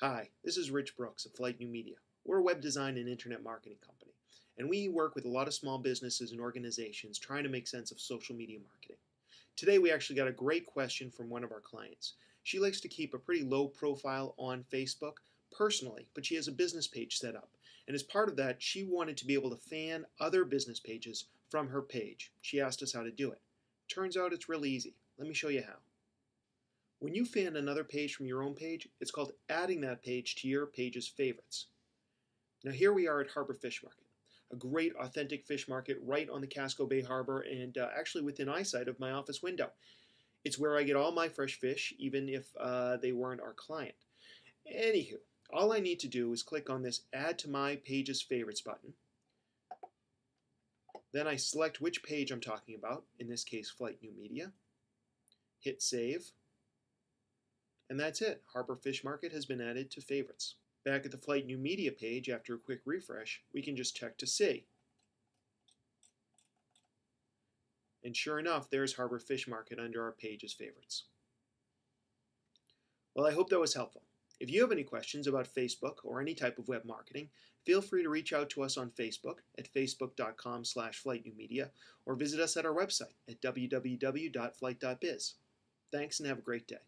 Hi, this is Rich Brooks of Flight New Media. We're a web design and internet marketing company, and we work with a lot of small businesses and organizations trying to make sense of social media marketing. Today we actually got a great question from one of our clients. She likes to keep a pretty low profile on Facebook personally, but she has a business page set up. And as part of that, she wanted to be able to fan other business pages from her page. She asked us how to do it. Turns out it's really easy. Let me show you how. When you fan another page from your own page, it's called adding that page to your page's favorites. Now here we are at Harbor Fish Market, a great authentic fish market right on the Casco Bay Harbor and actually within eyesight of my office window. It's where I get all my fresh fish, even if they weren't our client. Anywho, all I need to do is click on this Add to My Page's Favorites button. Then I select which page I'm talking about, in this case Flight New Media. Hit Save. And that's it. Harbor Fish Market has been added to favorites. Back at the Flight New Media page, after a quick refresh, we can just check to see. And sure enough, there's Harbor Fish Market under our page's favorites. Well, I hope that was helpful. If you have any questions about Facebook or any type of web marketing, feel free to reach out to us on Facebook at facebook.com/flightnewmedia or visit us at our website at www.flight.biz. Thanks and have a great day.